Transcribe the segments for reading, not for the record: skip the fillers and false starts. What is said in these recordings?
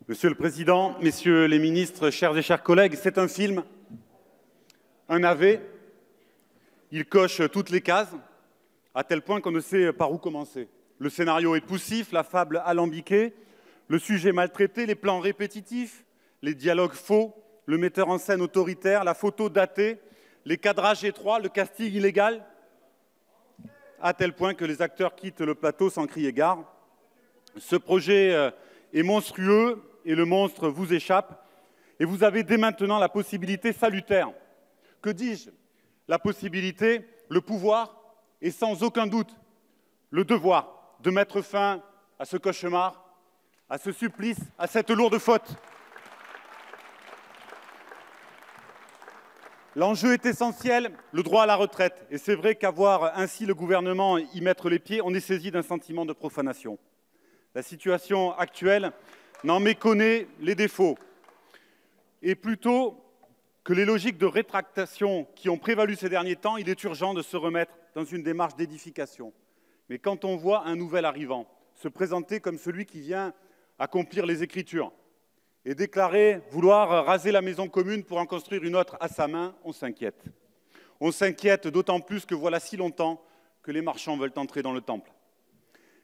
Monsieur le Président, Messieurs les ministres, chers et chers collègues, c'est un film, un navet. Il coche toutes les cases, à tel point qu'on ne sait par où commencer. Le scénario est poussif, la fable alambiquée, le sujet maltraité, les plans répétitifs, les dialogues faux, le metteur en scène autoritaire, la photo datée, les cadrages étroits, le casting illégal, à tel point que les acteurs quittent le plateau sans crier gare. Ce projet est monstrueux et le monstre vous échappe. Et vous avez dès maintenant la possibilité salutaire, que dis-je, la possibilité, le pouvoir et sans aucun doute le devoir de mettre fin à ce cauchemar, à ce supplice, à cette lourde faute. L'enjeu est essentiel, le droit à la retraite. Et c'est vrai qu'avoir ainsi le gouvernement y mettre les pieds, on est saisi d'un sentiment de profanation. La situation actuelle n'en méconnaît les défauts. Et plutôt que les logiques de rétractation qui ont prévalu ces derniers temps, il est urgent de se remettre dans une démarche d'édification. Mais quand on voit un nouvel arrivant se présenter comme celui qui vient accomplir les Écritures et déclarer vouloir raser la maison commune pour en construire une autre à sa main, on s'inquiète. On s'inquiète d'autant plus que voilà si longtemps que les marchands veulent entrer dans le temple.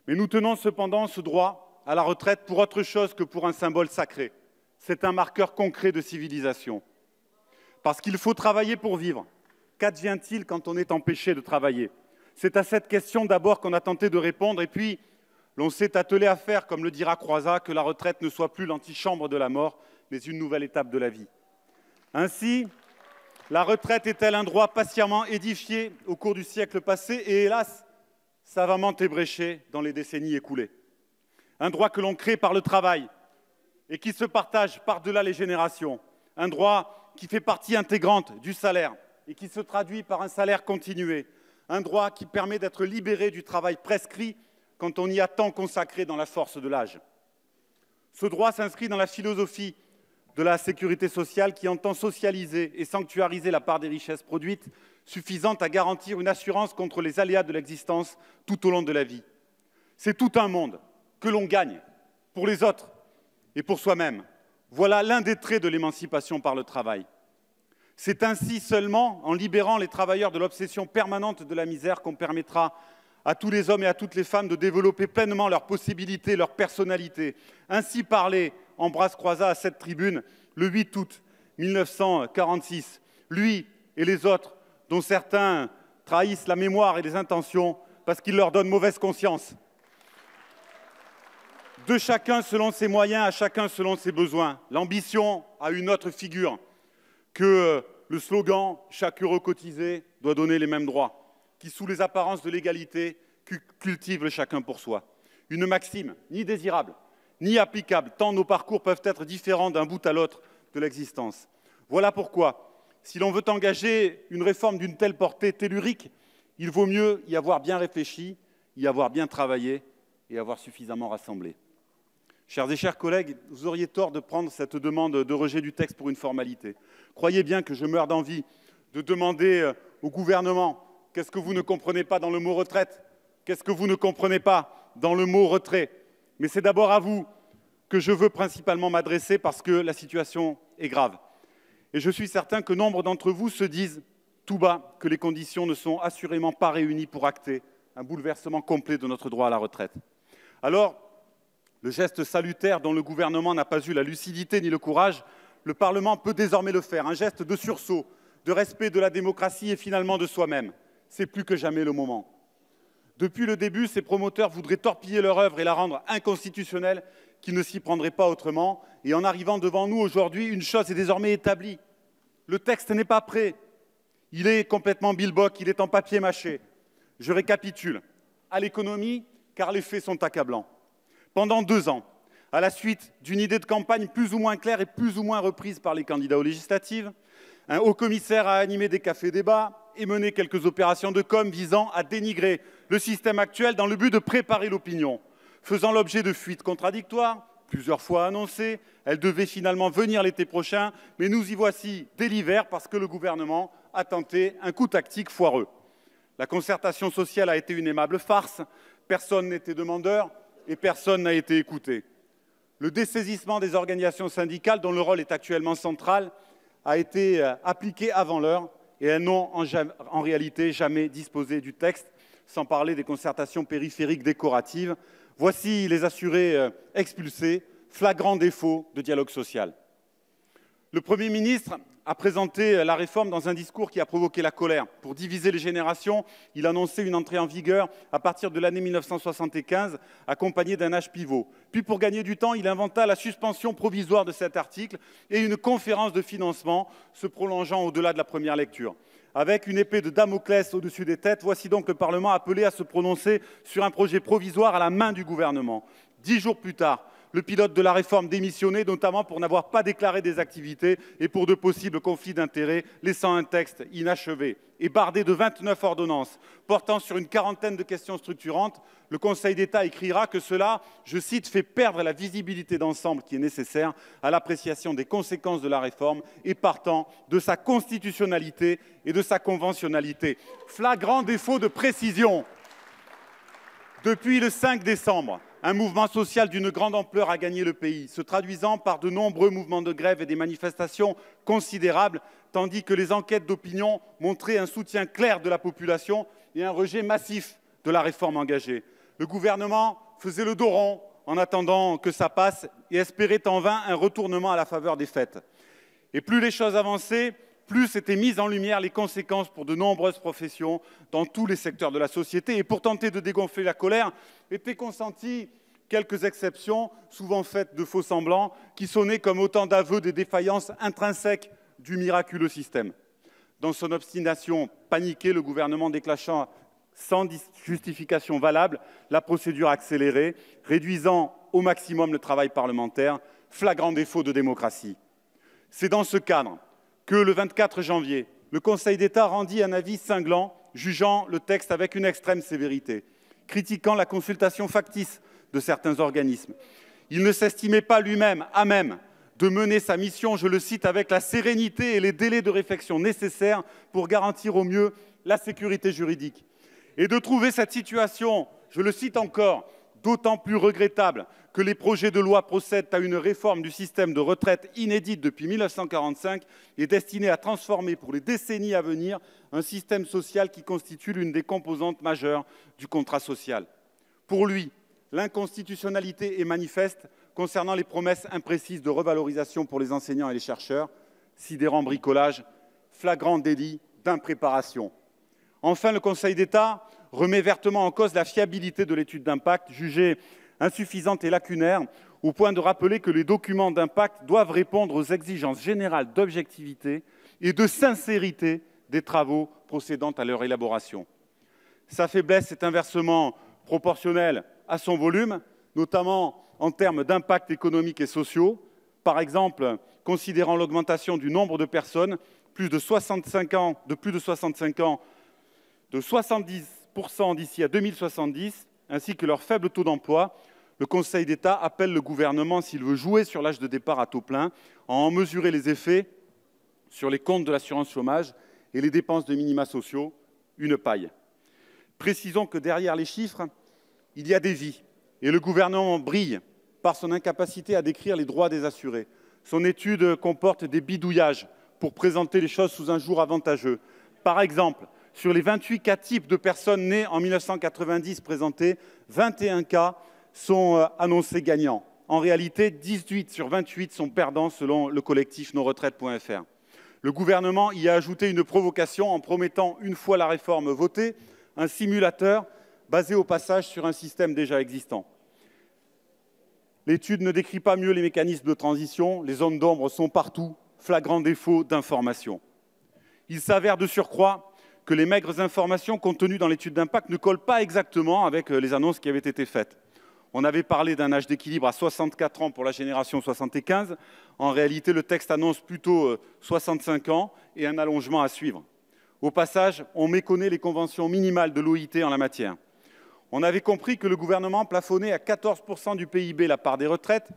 Mais nous tenons cependant ce droit à la retraite pour autre chose que pour un symbole sacré. C'est un marqueur concret de civilisation. Parce qu'il faut travailler pour vivre. Qu'advient-il quand on est empêché de travailler? C'est à cette question d'abord qu'on a tenté de répondre et puis l'on s'est attelé à faire, comme le dira Croizat, que la retraite ne soit plus l'antichambre de la mort, mais une nouvelle étape de la vie. Ainsi, la retraite est-elle un droit patiemment édifié au cours du siècle passé et hélas, savamment ébréché dans les décennies écoulées. Un droit que l'on crée par le travail et qui se partage par-delà les générations. Un droit qui fait partie intégrante du salaire et qui se traduit par un salaire continué. Un droit qui permet d'être libéré du travail prescrit quand on y a tant consacré dans la force de l'âge. Ce droit s'inscrit dans la philosophie de la sécurité sociale qui entend socialiser et sanctuariser la part des richesses produites suffisante à garantir une assurance contre les aléas de l'existence tout au long de la vie. C'est tout un monde que l'on gagne pour les autres et pour soi-même. Voilà l'un des traits de l'émancipation par le travail. C'est ainsi seulement en libérant les travailleurs de l'obsession permanente de la misère qu'on permettra à tous les hommes et à toutes les femmes de développer pleinement leurs possibilités, leur personnalité. Ainsi parlait Ambroise Croizat à cette tribune le 8 août 1946. Lui et les autres, dont certains trahissent la mémoire et les intentions parce qu'ils leur donnent mauvaise conscience. De chacun selon ses moyens, à chacun selon ses besoins. L'ambition a une autre figure que le slogan « Chaque euro cotisé doit donner les mêmes droits », qui, sous les apparences de l'égalité, cultive le chacun pour soi. Une maxime ni désirable, ni applicable, tant nos parcours peuvent être différents d'un bout à l'autre de l'existence. Voilà pourquoi, si l'on veut engager une réforme d'une telle portée tellurique, il vaut mieux y avoir bien réfléchi, y avoir bien travaillé et avoir suffisamment rassemblé. Chers et chers collègues, vous auriez tort de prendre cette demande de rejet du texte pour une formalité. Croyez bien que je meurs d'envie de demander au gouvernement qu'est-ce que vous ne comprenez pas dans le mot retraite? Qu'est-ce que vous ne comprenez pas dans le mot retrait? Mais c'est d'abord à vous que je veux principalement m'adresser parce que la situation est grave. Et je suis certain que nombre d'entre vous se disent tout bas que les conditions ne sont assurément pas réunies pour acter un bouleversement complet de notre droit à la retraite. Alors, le geste salutaire dont le gouvernement n'a pas eu la lucidité ni le courage, le Parlement peut désormais le faire. Un geste de sursaut, de respect de la démocratie et finalement de soi-même. C'est plus que jamais le moment. Depuis le début, ces promoteurs voudraient torpiller leur œuvre et la rendre inconstitutionnelle, qu'ils ne s'y prendraient pas autrement. Et en arrivant devant nous aujourd'hui, une chose est désormais établie. Le texte n'est pas prêt. Il est complètement bilboc, il est en papier mâché. Je récapitule. À l'économie, car les faits sont accablants. Pendant 2 ans, à la suite d'une idée de campagne plus ou moins claire et plus ou moins reprise par les candidats aux législatives, un haut-commissaire a animé des cafés-débats et mené quelques opérations de com visant à dénigrer le système actuel dans le but de préparer l'opinion. Faisant l'objet de fuites contradictoires, plusieurs fois annoncées, elles devaient finalement venir l'été prochain, mais nous y voici dès l'hiver parce que le gouvernement a tenté un coup tactique foireux. La concertation sociale a été une aimable farce, personne n'était demandeur et personne n'a été écouté. Le dessaisissement des organisations syndicales, dont le rôle est actuellement central, a été appliqué avant l'heure et elles n'ont en réalité jamais disposé du texte, sans parler des concertations périphériques décoratives. Voici les assurés expulsés, flagrant défaut de dialogue social. Le Premier ministre a présenté la réforme dans un discours qui a provoqué la colère. Pour diviser les générations, il annonçait une entrée en vigueur à partir de l'année 1975, accompagnée d'un âge pivot. Puis, pour gagner du temps, il inventa la suspension provisoire de cet article et une conférence de financement se prolongeant au-delà de la première lecture. Avec une épée de Damoclès au-dessus des têtes, voici donc le Parlement appelé à se prononcer sur un projet provisoire à la main du gouvernement. 10 jours plus tard, le pilote de la réforme démissionnait, notamment pour n'avoir pas déclaré des activités et pour de possibles conflits d'intérêts, laissant un texte inachevé. Et bardé de 29 ordonnances portant sur une quarantaine de questions structurantes, le Conseil d'État écrira que cela, je cite, fait perdre la visibilité d'ensemble qui est nécessaire à l'appréciation des conséquences de la réforme et partant de sa constitutionnalité et de sa conventionnalité. Flagrant défaut de précision. Depuis le 5 décembre, un mouvement social d'une grande ampleur a gagné le pays, se traduisant par de nombreux mouvements de grève et des manifestations considérables, tandis que les enquêtes d'opinion montraient un soutien clair de la population et un rejet massif de la réforme engagée. Le gouvernement faisait le dos rond en attendant que ça passe et espérait en vain un retournement à la faveur des fêtes. Et plus les choses avançaient, plus étaient mises en lumière les conséquences pour de nombreuses professions dans tous les secteurs de la société. Et pour tenter de dégonfler la colère, étaient consenties quelques exceptions, souvent faites de faux semblants, qui sonnaient comme autant d'aveux des défaillances intrinsèques du miraculeux système. Dans son obstination paniquée, le gouvernement déclencha sans justification valable la procédure accélérée, réduisant au maximum le travail parlementaire, flagrant défaut de démocratie. C'est dans ce cadre que le 24 janvier, le Conseil d'État rendit un avis cinglant, jugeant le texte avec une extrême sévérité, critiquant la consultation factice de certains organismes. Il ne s'estimait pas lui-même à même de mener sa mission, je le cite, avec la sérénité et les délais de réflexion nécessaires pour garantir au mieux la sécurité juridique. Et de trouver cette situation, je le cite encore, d'autant plus regrettable que les projets de loi procèdent à une réforme du système de retraite inédite depuis 1945 et destinée à transformer pour les décennies à venir un système social qui constitue l'une des composantes majeures du contrat social. Pour lui, l'inconstitutionnalité est manifeste concernant les promesses imprécises de revalorisation pour les enseignants et les chercheurs, sidérant bricolage, flagrant délit d'impréparation. Enfin, le Conseil d'État remet vertement en cause la fiabilité de l'étude d'impact, jugée insuffisante et lacunaire, au point de rappeler que les documents d'impact doivent répondre aux exigences générales d'objectivité et de sincérité des travaux procédant à leur élaboration. Sa faiblesse est inversement proportionnelle à son volume, notamment en termes d'impact économiques et sociaux. Par exemple, considérant l'augmentation du nombre de personnes, de plus de 65 ans, de 70% d'ici à 2070, ainsi que leur faible taux d'emploi, le Conseil d'État appelle le gouvernement, s'il veut jouer sur l'âge de départ à taux plein, à en mesurer les effets sur les comptes de l'assurance chômage et les dépenses de minima sociaux, une paille. Précisons que derrière les chiffres, il y a des vies, et le gouvernement brille par son incapacité à décrire les droits des assurés. Son étude comporte des bidouillages pour présenter les choses sous un jour avantageux. Par exemple, sur les 28 cas types de personnes nées en 1990 présentés, 21 cas sont annoncés gagnants. En réalité, 18 sur 28 sont perdants selon le collectif nosretraites.fr. Le gouvernement y a ajouté une provocation en promettant, une fois la réforme votée, un simulateur basé au passage sur un système déjà existant. L'étude ne décrit pas mieux les mécanismes de transition, les zones d'ombre sont partout, flagrant défaut d'information. Il s'avère de surcroît que les maigres informations contenues dans l'étude d'impact ne collent pas exactement avec les annonces qui avaient été faites. On avait parlé d'un âge d'équilibre à 64 ans pour la génération 75. En réalité, le texte annonce plutôt 65 ans et un allongement à suivre. Au passage, on méconnaît les conventions minimales de l'OIT en la matière. On avait compris que le gouvernement plafonnait à 14% du PIB la part des retraites,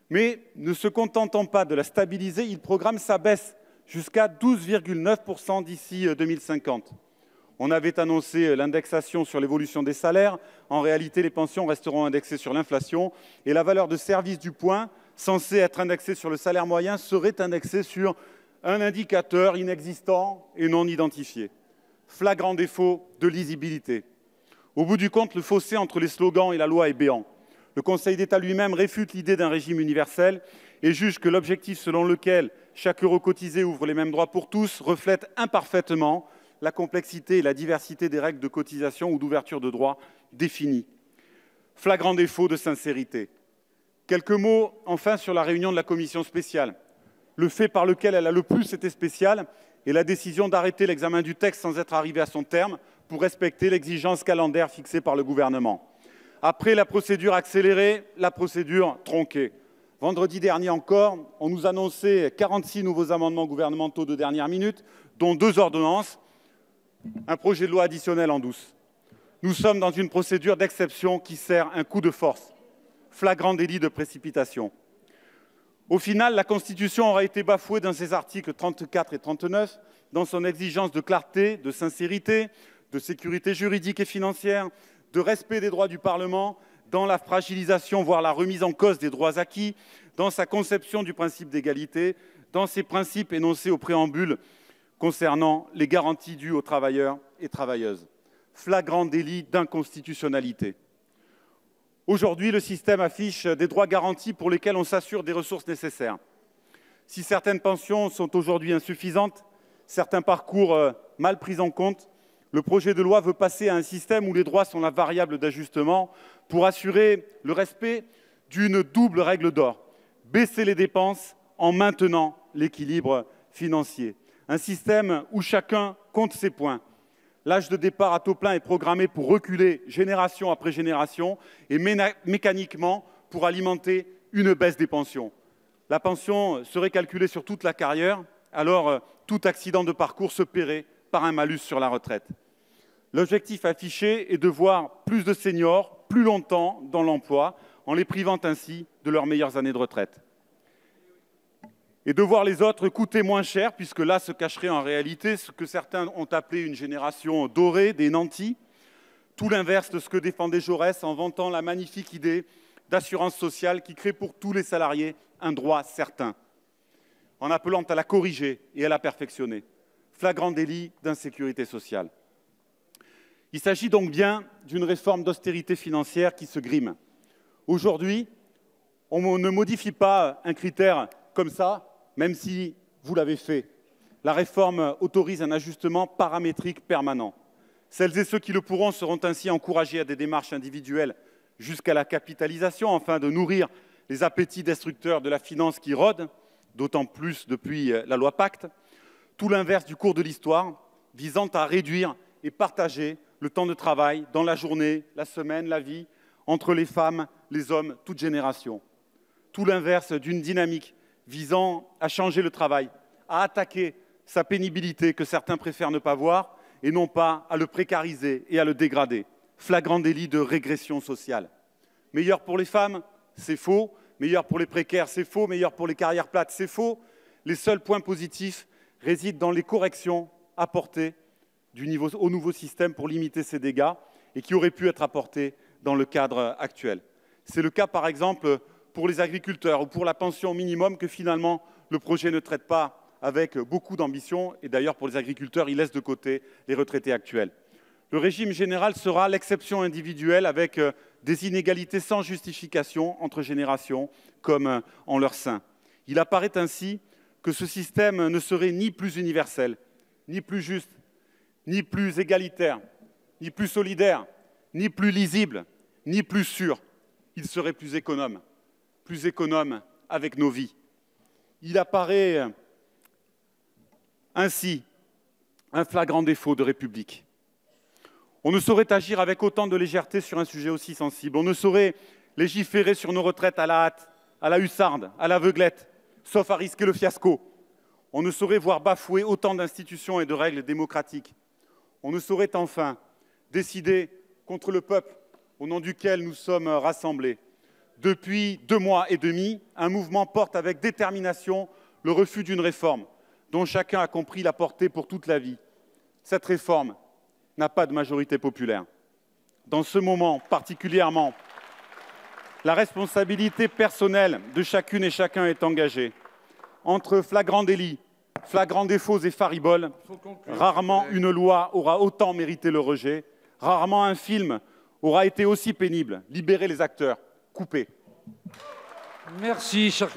mais ne se contentant pas de la stabiliser, il programme sa baisse jusqu'à 12,9% d'ici 2050. On avait annoncé l'indexation sur l'évolution des salaires. En réalité, les pensions resteront indexées sur l'inflation et la valeur de service du point, censée être indexée sur le salaire moyen, serait indexée sur un indicateur inexistant et non identifié. Flagrant défaut de lisibilité. Au bout du compte, le fossé entre les slogans et la loi est béant. Le Conseil d'État lui-même réfute l'idée d'un régime universel et juge que l'objectif selon lequel chaque euro cotisé ouvre les mêmes droits pour tous reflète imparfaitement la complexité et la diversité des règles de cotisation ou d'ouverture de droits définies. Flagrant défaut de sincérité. Quelques mots enfin sur la réunion de la commission spéciale. Le fait par lequel elle a le plus été spéciale est la décision d'arrêter l'examen du texte sans être arrivé à son terme pour respecter l'exigence calendaire fixée par le gouvernement. Après la procédure accélérée, la procédure tronquée. Vendredi dernier encore, on nous annonçait 46 nouveaux amendements gouvernementaux de dernière minute, dont 2 ordonnances, un projet de loi additionnel en douce. Nous sommes dans une procédure d'exception qui sert un coup de force. Flagrant délit de précipitation. Au final, la Constitution aura été bafouée dans ses articles 34 et 39, dans son exigence de clarté, de sincérité, de sécurité juridique et financière, de respect des droits du Parlement, dans la fragilisation, voire la remise en cause des droits acquis, dans sa conception du principe d'égalité, dans ses principes énoncés au préambule concernant les garanties dues aux travailleurs et travailleuses. Flagrant délit d'inconstitutionnalité. Aujourd'hui, le système affiche des droits garantis pour lesquels on s'assure des ressources nécessaires. Si certaines pensions sont aujourd'hui insuffisantes, certains parcours mal pris en compte, le projet de loi veut passer à un système où les droits sont la variable d'ajustement pour assurer le respect d'une double règle d'or, baisser les dépenses en maintenant l'équilibre financier. Un système où chacun compte ses points. L'âge de départ à taux plein est programmé pour reculer génération après génération et mécaniquement pour alimenter une baisse des pensions. La pension serait calculée sur toute la carrière, alors tout accident de parcours se paierait par un malus sur la retraite. L'objectif affiché est de voir plus de seniors plus longtemps dans l'emploi, en les privant ainsi de leurs meilleures années de retraite. Et de voir les autres coûter moins cher, puisque là se cacherait en réalité ce que certains ont appelé une génération dorée, des nantis, tout l'inverse de ce que défendait Jaurès en vantant la magnifique idée d'assurance sociale qui crée pour tous les salariés un droit certain, en appelant à la corriger et à la perfectionner. Flagrant délit d'insécurité sociale. Il s'agit donc bien d'une réforme d'austérité financière qui se grime. Aujourd'hui, on ne modifie pas un critère comme ça, même si vous l'avez fait. La réforme autorise un ajustement paramétrique permanent. Celles et ceux qui le pourront seront ainsi encouragés à des démarches individuelles jusqu'à la capitalisation, afin de nourrir les appétits destructeurs de la finance qui rôdent, d'autant plus depuis la loi Pacte, tout l'inverse du cours de l'histoire, visant à réduire et partager le temps de travail dans la journée, la semaine, la vie, entre les femmes, les hommes, toutes générations. Tout l'inverse d'une dynamique visant à changer le travail, à attaquer sa pénibilité que certains préfèrent ne pas voir, et non pas à le précariser et à le dégrader. Flagrant délit de régression sociale. Meilleur pour les femmes, c'est faux. Meilleur pour les précaires, c'est faux. Meilleur pour les carrières plates, c'est faux. Les seuls points positifs résident dans les corrections apportées au nouveau système pour limiter ces dégâts et qui auraient pu être apportés dans le cadre actuel. C'est le cas, par exemple, pour les agriculteurs ou pour la pension minimum que finalement le projet ne traite pas avec beaucoup d'ambition. Et d'ailleurs, pour les agriculteurs, il laisse de côté les retraités actuels. Le régime général sera l'exception individuelle avec des inégalités sans justification entre générations comme en leur sein. Il apparaît ainsi que ce système ne serait ni plus universel, ni plus juste, ni plus égalitaire, ni plus solidaire, ni plus lisible, ni plus sûr. Il serait plus économe avec nos vies. Il apparaît ainsi un flagrant défaut de République. On ne saurait agir avec autant de légèreté sur un sujet aussi sensible. On ne saurait légiférer sur nos retraites à la hâte, à la hussarde, à l'aveuglette, sauf à risquer le fiasco. On ne saurait voir bafouer autant d'institutions et de règles démocratiques. On ne saurait enfin décider contre le peuple au nom duquel nous sommes rassemblés. Depuis 2 mois et demi, un mouvement porte avec détermination le refus d'une réforme dont chacun a compris la portée pour toute la vie. Cette réforme, n'a pas de majorité populaire. Dans ce moment particulièrement, la responsabilité personnelle de chacune et chacun est engagée. Entre flagrant délit, flagrant défauts et fariboles, rarement une loi aura autant mérité le rejet, rarement un film aura été aussi pénible. Libérer les acteurs, couper. Merci, cher collègue.